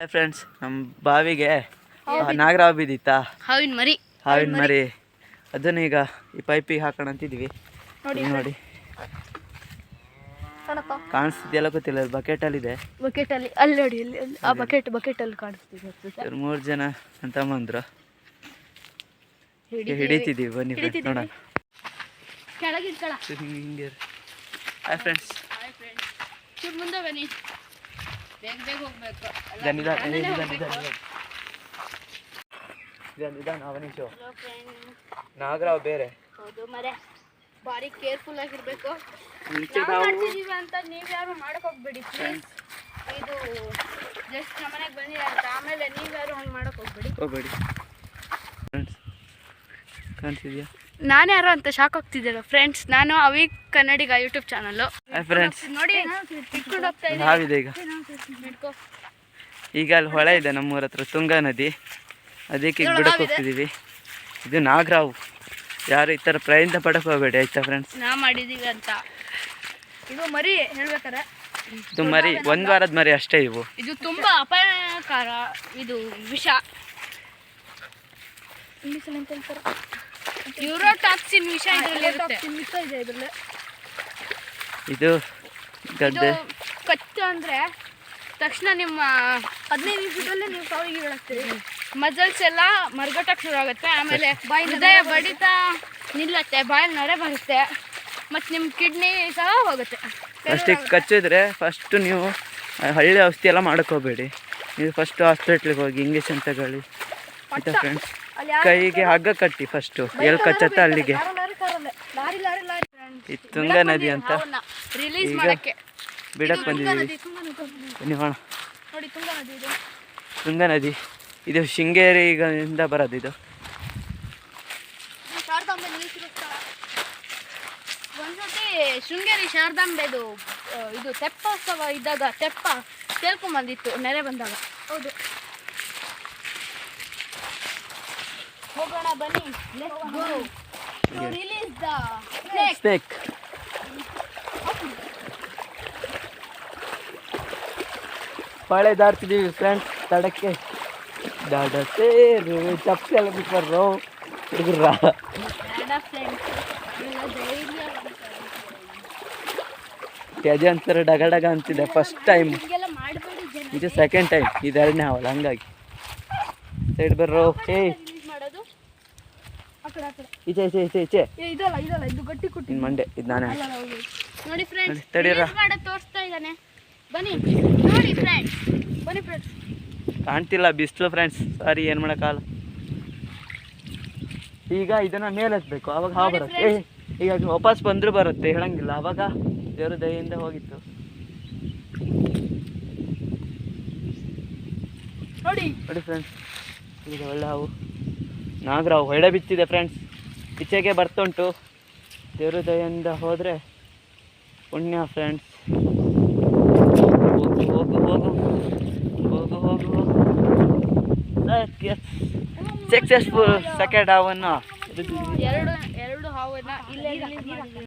Friends, ನಮ್ಮ ಬಾವಿಗೆ ನಾಗರಾವ್ ಬಿದ್ದಿತ್ತಾ, ಹಾವಿನ ಮರಿ. ಅದನ್ನ ಈಗ ಈ ಪೈಪಿಗೆ ಹಾಕೋಣ ಅಂತಿದ್ವಿ. ನೋಡಿ ಕಾಣಿಸ್ತಿದೆಯಲ್ಲ ಗೊತ್ತಿಲ್ಲ, ಬಕೆಟಲ್ಲಿ ಇದೆ. ಬಕೆಟಲ್ಲಿ ಅಲ್ಲಿ ನೋಡಿ, ಆ ಬಕೆಟಲ್ಲಿ ಕಾಣಿಸ್ತಿದೆ. 3 ಜನ ಅಂತ ಬಂದ್ರು, ಹಿಡಿತಿದ್ದೀವಿ. ಬನ್ನಿ ನೋಡೋಣ. ಹಿಂಗೆ ಹಾಯ್ ಫ್ರೆಂಡ್ಸ್, ಮುಂದೆ ಬನ್ನಿ, ಬೇಗ ಹೋಗ್ಬೇಕು. ಅವನೀಶು ನಾಗರಾವ್ ಬೇರೆ. ಹೌದು ಮರೆ, ಬಾರಿ ಕೇರ್ಫುಲ್ ಆಗಿರ್ಬೇಕು. ಮುಂಚೆ ಮಾಡ್ತಿದೀವಿ ಅಂತ ನೀವ್ ಯಾರು ಮಾಡಕ್ ಹೋಗ್ಬೇಡಿ ಪ್ಲೀಸ್. ಇದು ಜಸ್ಟ್ ನಮ್ಮನೆಗೆ ಬಂದಿದೆ ಅಂತ, ಆಮೇಲೆ ನೀವ್ ಯಾರು ಹಂಗೆ ಮಾಡಕ್ ಹೋಗ್ಬೇಡಿ. ಕಾಣಿಸಿದ್ಯಾ? ನಾನು ಯಾರು ಅಂತ ಶಾಕ್ ಆಗ್ತಿದ್ದೀರ ಫ್ರೆಂಡ್ಸ್. ನಾನು ಅವಿ ಕನ್ನಡಿಗ ಯೂಟ್ಯೂಬ್ ಚಾನಲ್. ಫ್ರೆಂಡ್ಸ್ ನೋಡಿ ಇಟ್ಕೊಂಡು ಹೋಗ್ತಾ ಹಾವಿದೆ ಈಗ. ಇದ್ದೀನಿ. ಈಗ ಅಲ್ಲಿ ಹೊಳೆ ಇದೆ ನಮ್ಮೂರ ಹತ್ರ, ತುಂಗಾ ನದಿ. ಅದಕ್ಕೆ ಈಗ ಬಿಡಕ್ಕೆ ಹೋಗ್ತಿದ್ದೀವಿ. ಇದು ನಾಗರಾವು. ಯಾರು ಈ ಥರ ಪ್ರಯತ್ನ ಪಡಕ್ಕೆ ಹೋಗಬೇಡಿ ಆಯ್ತಾ ಫ್ರೆಂಡ್ಸ್. ನಾ ಮಾಡಿದೀವಿ ಅಂತ. ಇದು ಮರಿ ಹೇಳ್ಬೇಕಾರೆ, ಇದು ಮರಿ, 1 ವಾರದ ಮರಿ ಅಷ್ಟೇ ಇವು. ಇದು ತುಂಬಾ ಅಪಾಯಕಾರ. ಇದು ವಿಷ, ಯೂರೋಟಾಕ್ಸಿನ್ ವಿಷ ಇದರಲ್ಲಿ. ಇದು ಗದ್ದೆ ಕಚ್ಚು ಅಂದ್ರೆ ತಕ್ಷಣ ನಿಮ್ಮ 15 ನಿಮಿಷದಲ್ಲೇ ನೀವು ಸಾವಿಗೆ ಬೀಳಾಗ್ತೀರಿ. ಮಜಲ್ಸ್ ಎಲ್ಲ ಮರ್ಗಟಕ್ಕೆ ಶುರು ಆಗುತ್ತೆ. ಆಮೇಲೆ ಹೃದಯ ಬಡಿತ ನಿಲ್ಲತ್ತೆ, ಬಾಯಲ್ಲಿ ನೊರೆ ಬರುತ್ತೆ, ಮತ್ತು ನಿಮ್ಮ ಕಿಡ್ನಿ ಸಹ ಹೋಗುತ್ತೆ. ಅಷ್ಟಿಗೆ ಕಚ್ಚಿದ್ರೆ ಫಸ್ಟು ನೀವು ಹಳ್ಳಿ ಔಷಧಿ ಎಲ್ಲ ಹೋಗಬೇಡಿ. ನೀವು ಫಸ್ಟು ಹಾಸ್ಪಿಟ್ಲಿಗೆ ಹೋಗಿ ಇಂಜೆಕ್ಷನ್ ತಗೊಳ್ಳಿ ಆಯ್ತಾ ಫ್ರೆಂಡ್ಸ್. ಕೈಗೆ ಹಗ್ಗ ಕಟ್ಟಿ ಫಸ್ಟು, ಎಲ್ಲಿ ಕಚ್ಚತ್ತೆ ಅಲ್ಲಿಗೆ. ಈ ತುಂಗಾ ನದಿ ಅಂತ ರಿಲೀಸ್ ಮಾಡಕ್ಕೆ ಬಿಡಕ್ಕೆ ಬಂದಿದ್ದೀವಿ. ನೋಡೋಣ. ನೋಡಿ ತುಂಗಾ ನದಿ ಇದು. ತುಂಗಾ ನದಿ ಇದು ಶೃಂಗೇರಿಯಿಂದ ಬರೋದು. ಇದು ಒಂದ್ಸತಿ ಶೃಂಗೇರಿ ಶಾರದಾಂಬೆದು ಇದು ತೆಪ್ಪೋತ್ಸವ ಇದ್ದಾಗ ತೆಪ್ಪ ತೇಲ್ಕೊಂಬಂದಿತ್ತು, ನೆರೆ ಬಂದಾಗ. ಹೌದು, ಹೋಗೋಣ ಬನ್ನಿ. Release the snake. ಪಾಳೆ ದಾಡ್ತಿದ್ದೀವಿ ಫ್ರೆಂಡ್ಸ್. ತಡಕ್ಕೆ ಚಪ್ಸ್ ಎಲ್ಲ ಬಿಟ್ಬಾರ್ದು ಹುಡುಗ್ರ. ಕೆಜಿ ಅಂತಾರೆ, ಡಗ ಅಂತಿದೆ. ಫಸ್ಟ್ ಟೈಮ್ ಇದು, ಸೆಕೆಂಡ್ ಟೈಮ್ ಇದು, 2ನೇ ಹಾವಲ್ಲ. ಹಂಗಾಗಿ ಸೈಡ್ ಬರ್ರೋ. ಈಚೆ ಇದು ಗಟ್ಟಿ ಕುಟ್ಟಿ ಮಂಡೆ. ಇದು ನಾನೇ ನೋಡಿ ಫ್ರೆಂಡ್ಸ್, ತಡೀರ ತೋರಿಸ್ತಾ ಇದ್ದಾನೆ. ಬನ್ನಿ ನೋಡಿ ಫ್ರೆಂಡ್ಸ್, ಬನ್ನಿ ಫ್ರೆಂಡ್ಸ್. ಕಾಣ್ತಿಲ್ಲ, ಬಿಸಿಲು ಫ್ರೆಂಡ್ಸ್. ಸಾರಿ, ಏನು ಮಾಡೋಕ್ಕಾಗಲ್ಲ. ಈಗ ಇದನ್ನ ಮೇಲೆ ಹತ್ಬೇಕು, ಅವಾಗ ಹಾವು ಬರುತ್ತೆ. ಈಗ ವಾಪಸ್ ಬಂದರೂ ಬರುತ್ತೆ, ಹೇಳಂಗಿಲ್ಲ. ಅವಾಗ ದೇವ್ರ ದಯೆಯಿಂದ ಹೋಗಿತ್ತು. ನೋಡಿ ಫ್ರೆಂಡ್ಸ್, ಈಗ ಒಳ್ಳೆ ಹಾವು ನಾಗರಾವು ಹೊಡೆ ಬಿತ್ತಿದೆ ಫ್ರೆಂಡ್ಸ್. ಈಚೆಗೆ ಬರ್ತುಂಟು. ದೇವ್ರ ದಯೆಯಿಂದ ಹೋದರೆ ಪುಣ್ಯ ಫ್ರೆಂಡ್ಸ್. ಹೋಗು. ಸಕ್ಸಸ್ಫುಲ್ ಸೆಕೆಂಡ್ ಹಾವನ್ನು, 2 ಹಾವನ್ನ ಇಲ್ಲೇ